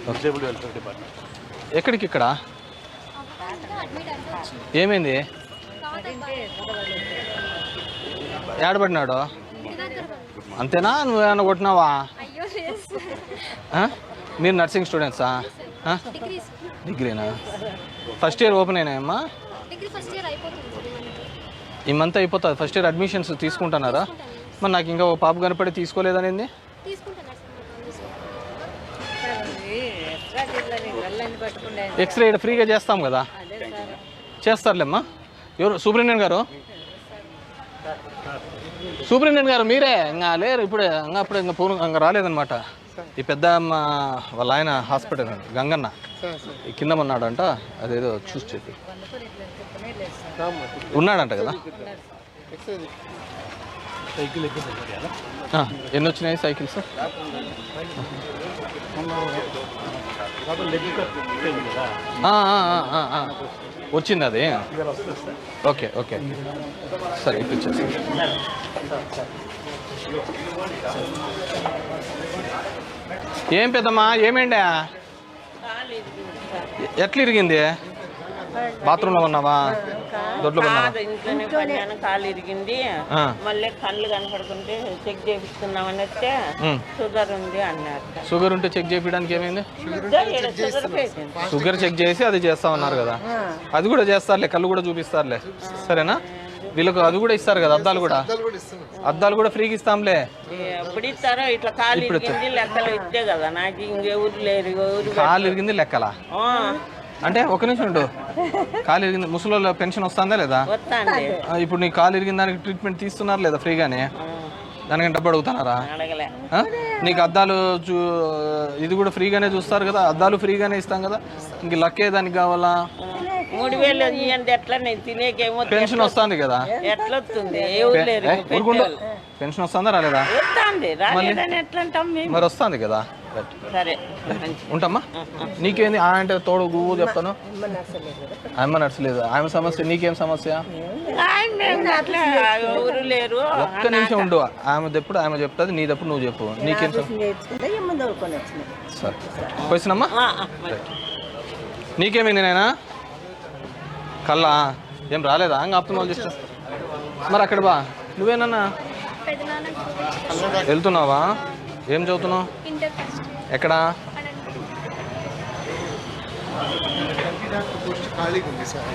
Disable welfare department. ఎక్కడికి ఇక్కడ ఏమైంది? ఏడబడినాడు అంతేనా? నువ్వేమన్నా కొట్టినావా? మీరు నర్సింగ్ స్టూడెంట్సా? డిగ్రీనా? ఫస్ట్ ఇయర్ ఓపెన్ అయినాయమ్మా? ఈ మంత్ అయిపోతుంది. ఫస్ట్ ఇయర్ అడ్మిషన్స్ తీసుకుంటున్నారా? మరి నాకు ఇంకా ఓ పాప కనపడి తీసుకోలేదనేది. ఎక్స్రే ఫ్రీగా చేస్తాం కదా. చేస్తారులేమ్మా. ఎవరు? సూపరింటెండెంట్ గారు? సూపరింటెండెంట్ గారు మీరే? ఇంకా లేరు ఇప్పుడే. అప్పుడు ఇంకా పూర్వం ఇంకా రాలేదన్నమాట. ఈ పెద్ద అమ్మ వాళ్ళ ఆయన హాస్పిటల్ గంగన్న ఈ కింద ఉన్నాడంట. అదేదో చూసి చెప్పి ఉన్నాడంట కదా. ఎన్ని వచ్చినాయి సైకిల్స్? వచ్చింది అది. ఓకే ఓకే సరే ఇప్పించేసి. ఏం పెద్దమ్మా ఏమేండా? ఎట్లా ఇరిగింది? బాత్రూంలో ఉన్నావా? దొడ్లో ఉన్నావా? ఇంట్లోనే పడినాను, కాలు ఇరిగింది. మళ్ళీ కళ్ళు కనపడుకుంటే చెక్ చేపిస్తున్నామని వస్తే షుగర్ ఉంది అన్నారు. షుగర్ ఉంటే చెక్ చేయడానికి ఏమైంది? షుగర్ చెక్ చేసి అది చేస్తామన్నారు కదా. అది కూడా చేస్తారులే, కళ్ళు కూడా చూపిస్తారులే. సరేనా? వీళ్ళకు అది కూడా ఇస్తారు కదా, అద్దాలు కూడా. అద్దాలు కూడా ఫ్రీగా ఇస్తాంలే. ఎప్పుడు ఇస్తారో ఇట్లా కాలు ఇరిగింది లెక్కలు ఇస్తే కదా. నాకు ఇంకెవరు లేరు. కాలు ఇరిగింది లెక్కలా అంటే? ఒక నిమిషం ఉండు. కాలు ఇరిగింది ముసలి పెన్షన్ వస్తుందా లేదా? ఇప్పుడు నీ కాలు ఇరిగిన దానికి ట్రీట్మెంట్ తీస్తున్నారు లేదా ఫ్రీగానే? దానికంటే డబ్బు అడుగుతున్నారా? నీకు అద్దాలు ఇది కూడా ఫ్రీగానే చూస్తారు కదా. అద్దాలు ఫ్రీగానే ఇస్తాం కదా. ఇంక లక్కే దానికి కావాలా? 3000 ఇవ్వండి. ఎట్లా నేను తినేకేమో పెన్షన్ వస్తుంది కదా. ఎట్లా వస్తుంది? పెన్షన్ వస్తుందా రాలేదా? మరి వస్తుంది కదా. సరే ఉంటామ్మా. నీకేంది అంటే తోడు గువ్వు చెప్తాను. ఆయమ్మ నచ్చలేదు. ఆమె సమస్య నీకేం సమస్య? ఎవరు లేరు. ఒక్క నిమిషం ఉండు. ఆమెదెప్పుడు ఆమె చెప్తుంది, నీదప్పుడు నువ్వు చెప్పు. నీకేం సరే క్వశ్చన్ అమ్మా. నీకేమైంది నాయనా? కల్లా ఏం రాలేదా? ఇంకా ఆపుతున్నావు జస్ట్. మరి అక్కడ బా. నువ్వేనన్నా వెళ్తున్నావా? ఏం చదువుతున్నావు? ఎక్కడా? ఖాళీగా ఉంది సార్.